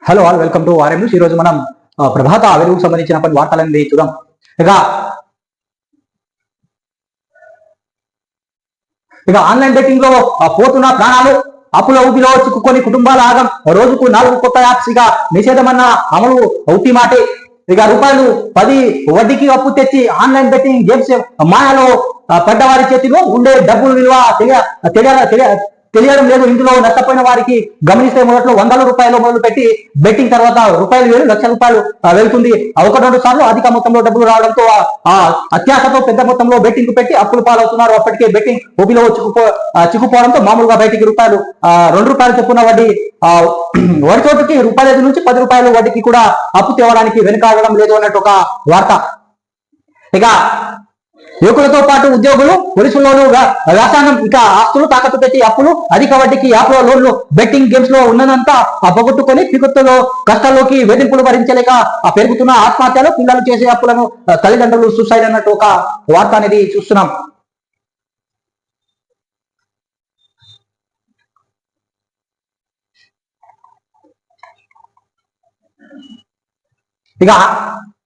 Hello all, welcome to RM news. ఈ రోజు మనం ప్రభాత వెలుగుకు సంబంధించిన కొన్ని వార్తలన్నీ చూద్దాం. ఇక ఆన్లైన్ బెట్టింగ్ లో పోతున్న ప్రాణాలు, అప్పుల ఊబిలో చిక్కుకొని కుటుంబాల ఆగం, రోజుకు 4 కొత్త యాప్స్ ఇక నిషేధమన్న అమలు అవుతి మాటే. ఇక రూపాయలు 10 వడ్డీకి అప్పు తెచ్చి ఆన్లైన్ బెట్టింగ్ గేమ్స్ మాయలో పడ్డవారి చేతిలో ఉండే డబ్బుల విలువ తెలియడం లేదు. ఇందులో నష్టపోయిన వారికి గమనిస్తే మొదట్లో 100 రూపాయలు మొదలు పెట్టి బెట్టింగ్ తర్వాత రూపాయలు 7 లక్షల రూపాయలు వెళ్తుంది. 1-2 సార్లు అధిక మొత్తంలో డబ్బులు రావడంతో అత్యాశతో పెద్ద మొత్తంలో బెట్టింగ్ పెట్టి అప్పులు పాలవుతున్నారు. అప్పటికే బెట్టింగ్ ఊబిలో చిక్కుపోవడంతో మామూలుగా బయటికి రూపాయలు 2 రూపాయలు చెప్పున్న వడ్డీ వడి చోటుకి రూపాయలు 5 నుంచి 10 రూపాయలు వడ్డీకి కూడా అప్పు తేవడానికి వెనుకాడడం లేదు అన్నట్టు ఒక వార్త. ఇక యువకులతో పాటు ఉద్యోగులు, పోలీసుల్లోనూ వ్యాసానం, ఇక ఆస్తులు తాకట్టు పెట్టి అప్పులు, అధిక వడ్డీకి యాప్లో లోన్లు, బెట్టింగ్ గేమ్స్ లో ఉన్నదంతా పోగొట్టుకొని పిగుత్తులో కష్టాల్లోకి వేధింపులు భరించలేక పెరుగుతున్న ఆత్మహత్యలు, పిల్లలు చేసే అప్పులను తల్లిదండ్రులు సూసైడ్ అన్నట్టు ఒక వార్త అనేది చూస్తున్నాం. ఇక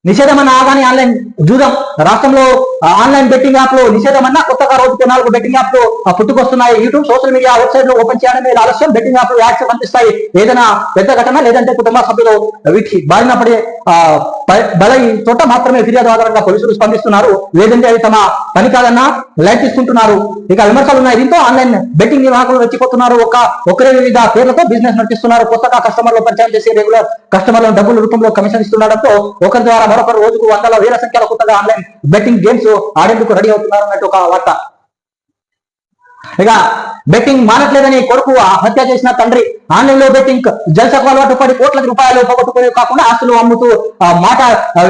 నిషేధమన్న ఆగాని ఆన్లైన్ జూదం. రాష్ట్రంలో ఆన్లైన్ బెట్టింగ్ యాప్ లో నిషేధమన్నా కొత్తగా రోజుకు 4 బెట్టింగ్ యాప్ లో పుట్టుకొస్తున్నాయి. యూట్యూబ్, సోషల్ మీడియా వెబ్సైట్ లో ఓపెన్ చేయడమే ఆలస్యం. బెట్టింగ్ యాప్ లో యాడ్స్ కనిపిస్తాయి. ఏదైనా పెద్ద ఘటన లేదంటే కుటుంబ సభ్యులు వీటికి బారిన పడే బలై చోట మాత్రమే ఫిర్యాదు ఆధారంగా పోలీసులు స్పందిస్తున్నారు. లేదంటే అవి తమ పని కాదన్నా లైట్ తీసుకుంటున్నారు. ఇక విమర్శలు ఉన్నాయి. దీంతో ఆన్లైన్ బెట్టింగ్ నిర్వాహకులు రెచ్చిపోతున్నారు. ఒకరే వివిధ పేర్లతో బిజినెస్ నడిపిస్తున్నారు. కొత్తగా కస్టమర్లు పరిచయం చేసి రెగ్యులర్ కస్టమర్లను డబ్బుల రూపంలో కమిషన్ ఇస్తుండడంతో ఒకరి ద్వారా మరొకరు రోజుకు వందల వేల సంఖ్యలో కొత్తగా ఆన్లైన్ బెట్టింగ్ గేమ్స్ ఆడేందుకు రెడీ అవుతున్నారు అన్నట్టు ఒక వార్త. ఇక బెట్టింగ్ మానట్లేదని కొడుకు హత్య చేసిన తండ్రి. ఆన్లైన్ లో బెట్టింగ్ జల్సకు అలవాటు పడి కోట్ల రూపాయలు పోగొట్టుకునే కాకుండా ఆస్తులు అమ్ముతూ మాట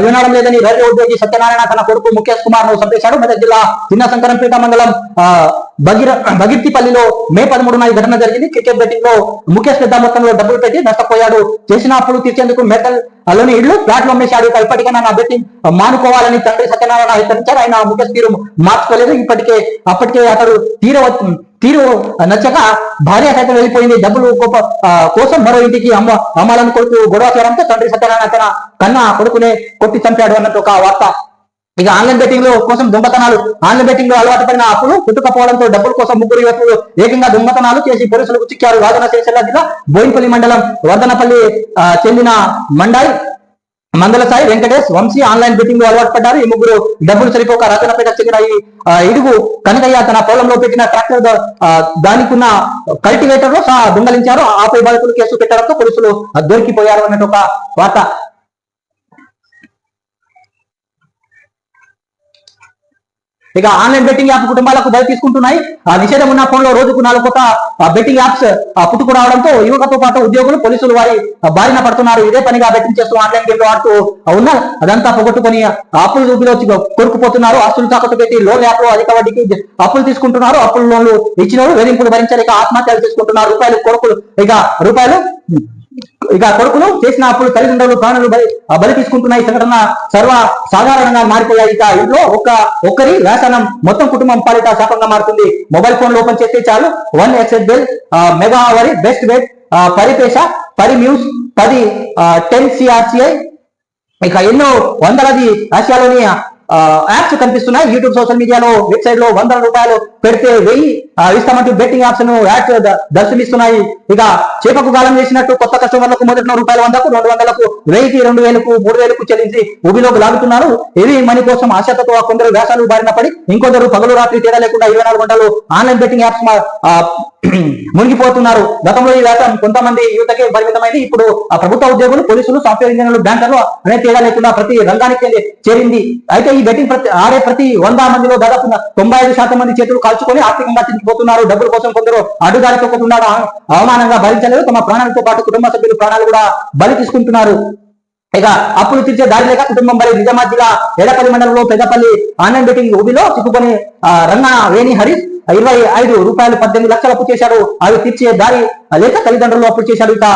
వినడం లేదని రైల్వే ఉద్యోగి సత్యనారాయణ తన కొడుకు ముఖేష్ కుమార్ ను చంపేశాడు. మెదక్ జిల్లా చిన్న శంకరంపేట మండలం భగిర్తిపల్లిలో మే 13న ఈ ఘటన జరిగింది. క్రికెట్ బెట్టింగ్ లో ముఖేష్ పెద్ద మొత్తంలో డబ్బులు పెట్టి నష్టపోయాడు. చేసిన అప్పులు తీర్చేందుకు మెటల్ అలోని ఇళ్లు, ఫ్లాట్లు అమ్మేశాడు. ఇప్పటికైనా నా బెట్టింగ్ మానుకోవాలని తండ్రి సత్యనారాయణ హెచ్చరించారు. ఆయన ముఖేష్ తీరు మార్చుకోలేదు. అప్పటికే అతడు తీరు నచ్చక భార్య సైతం వెళ్ళిపోయింది. డబ్బులు కోసం మరో ఇంటికి అమ్మాలని కొడుకు గొడవ చేయడంతో తండ్రి సత్యనారాయణ తన కన్నా కొడుకునే కొట్టి చంపాడు అన్నట్టు ఒక వార్త. ఇక ఆన్లైన్ బెట్టింగ్ లో కోసం దొంగతనాలు. ఆన్లైన్ బెట్టింగ్ లో అలవాటు పడిన అప్పులు పుట్టుకపోవడంతో డబ్బుల కోసం 3 యువకులు ఏకంగా దొంగతనాలు చేసి పోలీసులకు చిక్కారు. రాజన్న సిరిసిల్ల జిల్లా బోయినపల్లి మండలం వర్ధనపల్లి చెందిన మందల సాయి, వెంకటేష్, వంశీ ఆన్లైన్ బెట్టింగ్ లో అలవాటు పడ్డారు. ఈ ముగ్గురు డబ్బులు సరిపోక రాజన్నపేట చెందిన ఇడుగు కనకయ్య తన పొలంలో పెట్టిన ట్రాక్టర్ దానికున్న కల్టివేటర్ లో దొంగలించారు. ఆపై బాధితులు కేసు పెట్టడంతో పోలీసులు దొరికిపోయారు అన్నట్టు ఒక వార్త. ఇక ఆన్లైన్ బెట్టింగ్ యాప్ కుటుంబాలకు బలి తీసుకుంటున్నాయి. నిషేధం ఉన్న ఫోన్ లో రోజుకు 4 కొత్త బెట్టింగ్ యాప్స్ పుట్టుకు రావడంతో యువకతో పాటు ఉద్యోగులు, పోలీసులు వారి బారిన పడుతున్నారు. ఇదే పనిగా బెట్టింగ్ చేస్తూ ఆన్లైన్ గేమ్లు ఆడుతూ ఉన్న అదంతా పోగొట్టుకుని అప్పులు ఊబిలో కొరుకుపోతున్నారు. ఆస్తులు తాకట్టు పెట్టి లోన్ యాప్ లో అధిక వడ్డీకి అప్పులు తీసుకుంటున్నారు. అప్పుల లోన్లు ఇచ్చిన వేధింపులు భరించలేక ఆత్మహత్యలు చేసుకుంటున్నారు. కొడుకులు చేసిన అప్పులు తల్లిదండ్రులు ప్రాణాలు బలి తీసుకుంటున్నాయి. సంఘటన సర్వ సాధారణంగా మారిపోయాయి. ఇక ఇంట్లో ఒక్కరి వ్యాసనం మొత్తం కుటుంబం పాలిట శాపంగా మారుతుంది. మొబైల్ ఫోన్ లో ఓపెన్ చేస్తే చాలు 1 XBET, మెగా అవరి, బెస్ట్ బెట్, పరిపేష, పరిమ్యూస్, 10 10CRCI, ఇక ఎన్నో వందలది ఆసియాలోని యాప్స్ కనిపిస్తున్నాయి. యూట్యూబ్, సోషల్ మీడియాలో వెబ్సైట్ లో 100 రూపాయలు పెడితే 1000 ఇస్తామంటూ బెట్టింగ్ యాప్స్ ను యాడ్స్ దర్శనమిస్తున్నాయి. ఇక చేపకు గాలం చేసినట్టు కొత్త కస్టమర్లకు మొదటి రూపాయలు 100కు, 200కు, 1000కి, 2000కు, 3000కు చెల్లించి ఊబిలోకి లాగుతున్నారు. ఇది మనీ కోసం ఆశతో కొందరు వ్యాసాలు బారిన పడి ఇంకొందరు పగలు రాత్రి తేడా లేకుండా 24 గంటలు ఆన్లైన్ బెట్టింగ్ యాప్స్ మునిగిపోతున్నారు. గతంలో ఈ వ్యాసం కొంతమంది యువతకే పరిమితమైంది. ఇప్పుడు ప్రభుత్వ ఉద్యోగులు, పోలీసులు, సాఫ్ట్వేర్ ఇంజనీర్లు, బ్యాంకర్లు అనే తేడా లేకుండా ప్రతి రంగానికి చేరింది. అయితే ఈ బెట్టింగ్ ప్రతి 100 మందిలో దాదాపు 95% మంది చేతులు కాల్చుకొని ఆర్థికంగా తిరిగిపోతున్నారు. డబ్బుల కోసం కొందరు అడ్డుదారి తొక్కుతున్నారు. అవమానంగా భరించలేదు. తమ ప్రాణాలతో పాటు కుటుంబ సభ్యుల ప్రాణాలు కూడా బలి తీసుకుంటున్నారు. ఇక అప్పులు తీర్చే దారి లేక కుటుంబం బలి. నిజామాబాద్ జిల్లా ఎడపల్లి మండలంలో పెద్దపల్లి ఆన్లైన్ బెట్టింగ్ ఊబిలో చిక్కుకొని రంగ వేణి హరీష్ 25 రూపాయలు 18 లక్షలు అప్పు చేశారు. అవి తీర్చే దారి లేక తల్లిదండ్రులు అప్పులు చేశాడు. ఇక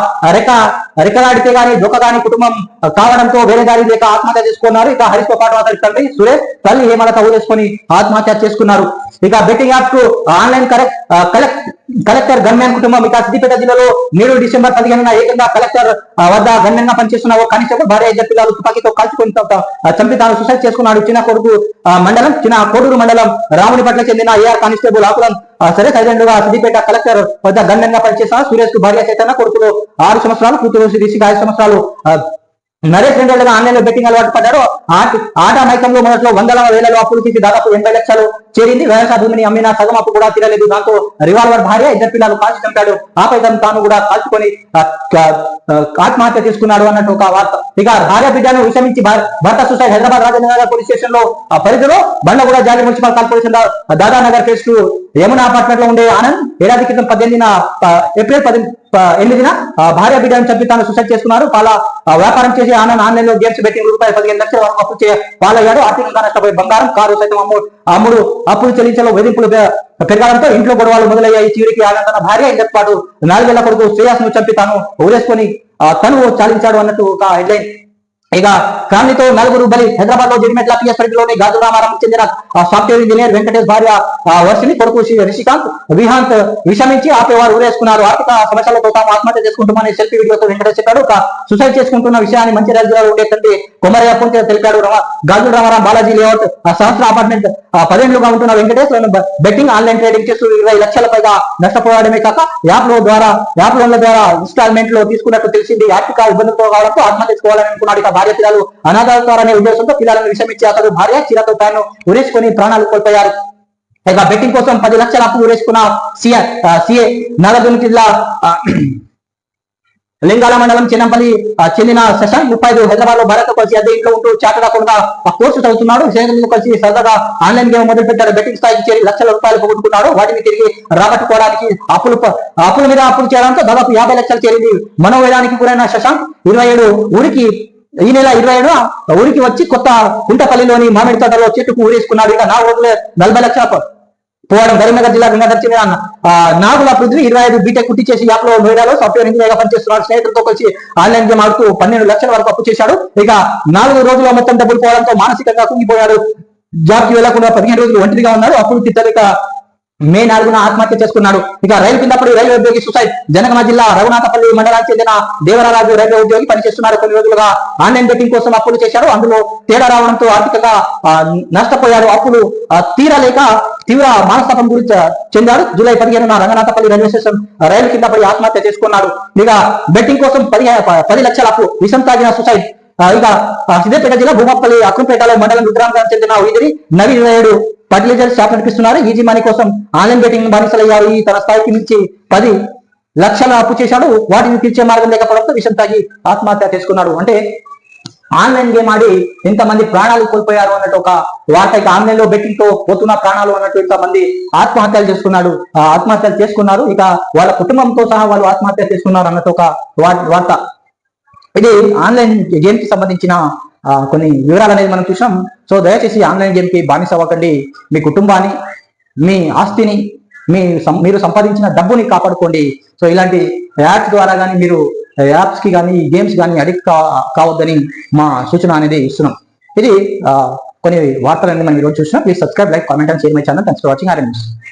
రెక్కలాడితే గానీ దొక్క గానీ కుటుంబం కావడంతో వేరే దారి లేక ఆత్మహత్య చేసుకున్నారు. ఇక హరీష్ తో పాటు అతని తండ్రి సురేష్ తల్లి హేమలత చేసుకుని ఆత్మహత్య చేసుకున్నారు. ఇక బెట్టింగ్ యాప్ కు ఆన్లైన్ కలెక్టర్ గన్మ్యాన్ కుటుంబం ఇక సిద్దిపేట జిల్లాలో 7 డిసెంబర్ 15న ఏకంగా కలెక్టర్ వద్ద గన్మ్యాన్ గా పనిచేస్తున్న ఓ కానిస్టేబుల్ భార్య ఇద్దరు పిల్లలు తుపాకీతో కాల్చుకొని చంపి తాను సూసైడ్ చేసుకున్నాడు. చిన్న కోడూరు మండలం రామునిపట్ల చెందిన ఏఆర్ కానిస్టేబుల్ ఆకులం సరే సైలెంట్గా సిద్దిపేట కలెక్టర్ వద్ద గన్మ్యాన్ గా పనిచేస్తున్న సురేష్ కు భార్య చైతన్య కొడుకులు 6 సంవత్సరాలు కూతురు రిషికి 5 సంవత్సరాలు నరేష్ 2 ఏళ్లుగా ఆన్లైన్ లో బెట్టింగ్ అలవాటు పడ్డాడు. ఆట మైకంలో మొదట్లో వందల వేలలో అప్పులు తీసి దాదాపు 80 లక్షలు చేరింది. వ్యవసాయ భూమిని అమ్మిన సగం అప్పు కూడా తీరలేదు. దాంతో రివాల్వర్ భార్య ఇద్దరు పిల్లలు కాల్చి చంపాడు. ఆపై తాను కూడా కాల్చుకొని ఆత్మహత్య చేసుకున్నాడు అన్నట్టు ఒక వార్త. ఇక భార్య బిడ్డను విషమించి భర్త suicide. Hyderabad Rajendranagar police station లో పరిధిలో బండ్లగూడ జాలి municipal corporation Dadanagar case Yamuna apartment లో ఉండే ఆనంద్ ఏడాది క్రితం ఏప్రిల్ 8న భార్య బిడ్డను చంపి తాను సూసైడ్ చేసుకున్నారు. వ్యాపారం చేసి ఆనంద్ ఆన్లైన్ లో గేమ్స్ బెట్టింగ్ రూపాయలు 15 లక్షల వరకు అప్పు పాలయ్యాడు. ఆర్థికంగా నష్టపోయి బంగారం కారు సైతం అమ్ముడు అప్పులు చెల్లించలో వేధింపులు పెరగడంతో ఇంట్లో గొడవలు మొదలయ్యాయి. చివరికి ఆనంద్ తన భార్య ఇంతకు పాటు 4 ఏళ్ల కొడుకు శ్రేయాస్ ను చంపి తాను ఊరేసుకొని తను చాలించాడు అన్నట్టు ఒక హెడ్లైన్. ఇక ఫ్యామిలీతో 4 బలి. హైదరాబాద్ లో జరిమెట్ల పిఎస్ పరిధిలోని గాజు రామారం చెందిన సాఫ్ట్వేర్ ఇంజనీర్ వెంకటేష్ భార్య వర్షిని కొడుకు రిషికాంత్ విహాంత్ విషమించి ఆపేవారు ఊరేసుకున్నారు. ఆర్థిక సమస్యలతో తాము ఆత్మహత్య చేసుకుంటామని సెల్ఫీ వీడియోతో వెంకటేష్ చెప్పాడు. సూసైడ్ చేసుకుంటున్న విషయాన్ని మంచిర్యాల జిల్లాలో ఉండే తండ్రి కొమరయ్య పుంతే తెలిపాడు. గాజు రామారం బాలాజీ లేఅవుట్ సహస్ర అపార్ట్మెంట్ 10 ఏళ్లుగా ఉంటున్న వెంకటేష్ బెట్టింగ్ ఆన్లైన్ ట్రేడింగ్ చేస్తూ 20 లక్షల పైగా నష్టపోవడమే కాక యాప్ లోన్ల ద్వారా ఇన్స్టాల్మెంట్ లో తీసుకున్నట్టు తెలిసింది. ఆర్థిక ఇబ్బందులతో కావడంతో ఆత్మహత్య చేసుకోవాలని అనుకున్నాడు. ఇక భార్య పిల్లలు అనాథాలనే ఉద్దేశంతో పిల్లలను విషమించి అతడు భార్య చీరతో తాను ఉరేసుకొని ప్రాణాలు కోల్పోయారు. ఇక బెట్టింగ్ కోసం 10 లక్షల అప్పు ఉరేసుకున్న సిఏ నగదుని జిల్లా లింగాల మండలం చిన్నంపల్లి చెందిన శశాంక్ 35 హైదరాబాద్ లో భార్యతో కలిసి అద్దె ఇంట్లో ఉంటూ చాటుగా కూడా ఆ కోర్సు చదువుతున్నాడు. స్నేహితులతో కలిసి సరదాగా ఆన్లైన్ గేమ్ మొదలు పెట్టాడు. బెట్టింగ్ స్థాయికి చేరి లక్షల రూపాయలు పోగొట్టుకున్నాడు. వాటిని తిరిగి రాబట్టుకోవడానికి అప్పుల మీద అప్పులు చేయడంతో దాదాపు 50 లక్షలు చేరింది. మనోవేదానికి గురైన శశాంక్ 27 ఈ నెల 27న ఊరికి వచ్చి కొత్త కుంటపల్లిలోని మామిడి తోటలో చెట్టుకు ఊరేసుకున్నాడు. ఇక 4 రోజులే 40 లక్షల పోవడం. కరీంనగర్ జిల్లా గంగాధర్ చెందిన నాగుల పృథ్వీ 25 బీటెక్ కుట్టి చేసి యాప్ లో నోయిడాలో సాఫ్ట్వేర్ ఇంజనీర్ గా పనిచేస్తున్నాడు. స్నేహితులతో కలిసి ఆన్లైన్ గేమ్ ఆడుతూ 12 లక్షల వరకు అప్పు చేశాడు. ఇక 4 రోజుల్లో మొత్తం డబ్బులు పోవడంతో మానసికంగా కుంగిపోయాడు. జాబ్ కి వెళ్లకుండా 15 రోజులు ఒంటరిగా ఉన్నారు. అప్పులు తిట్టలేక మే 4న ఆత్మహత్య చేసుకున్నాడు. ఇక రైలు కింద పడి రైల్వే ఉద్యోగి సూసైడ్. జనగామ జిల్లా రఘునాథపల్లి మండలానికి చెందిన దేవరారాజు రైల్వే ఉద్యోగి పనిచేస్తున్నారు. కొన్ని రోజులుగా ఆన్లైన్ బెట్టింగ్ కోసం అప్పులు చేశాడు. అందులో తేడా రావడంతో ఆర్థికంగా నష్టపోయాడు. అప్పులు తీరలేక తీవ్ర మనస్తాపం గురించి చెందాడు. జూలై 15న రంగనాథపల్లి రైల్వే స్టేషన్ రైలు కింద పడి ఆత్మహత్య చేసుకున్నాడు. ఇక బెట్టింగ్ కోసం 10 లక్షల అప్పు విషం తాగిన సూసైడ్. ఇక సిద్దిపేట జిల్లా భూమపల్లి అక్రంపేటలో మండలం రుద్రాంగానికి చెందిన ఉయిదిరి నవీ 27 ఫర్టిలైజర్ షాప్ నడిపిస్తున్నారు. ఈజీ మనీ కోసం ఆన్లైన్ బెట్టింగ్ బానిసలయ్యారు. ఈ తన స్థాయికి మించి 10 లక్షల అప్పు చేశాడు. వాటిని తీర్చే మార్గం లేకపోవడంతో విషం తాగి ఆత్మహత్య చేసుకున్నాడు. అంటే ఆన్లైన్ గేమ్ ఆడి ఎంతమంది ప్రాణాలు కోల్పోయారు అన్నట్టు ఒక వార్త. ఇక ఆన్లైన్ లో బెట్టింగ్ తో పోతున్న ప్రాణాలు అన్నట్టు ఇంతమంది ఆత్మహత్యలు చేసుకున్నారు. ఇక వాళ్ళ కుటుంబంతో సహా వాళ్ళు ఆత్మహత్య చేసుకున్నారు అన్నట్టు ఒక వార్త. ఇది ఆన్లైన్ గేమ్ కి సంబంధించిన కొన్ని వివరాలు అనేది మనం చూసాం. సో దయచేసి ఆన్లైన్ గేమ్ కి బానిస అవ్వకండి. మీ కుటుంబాన్ని, మీ ఆస్తిని, మీరు సంపాదించిన డబ్బుని కాపాడుకోండి. సో ఇలాంటి యాప్స్ ద్వారా కానీ మీరు యాప్స్ కి కానీ గేమ్స్ కానీ అడిక్ట్ కావద్దని మా సూచన అనేది ఇస్తున్నాం. ఇది కొన్ని వార్తలన్నీ మనం ఈరోజు చూసినాం. Please subscribe, like, comment and share my channel. Thanks for watching.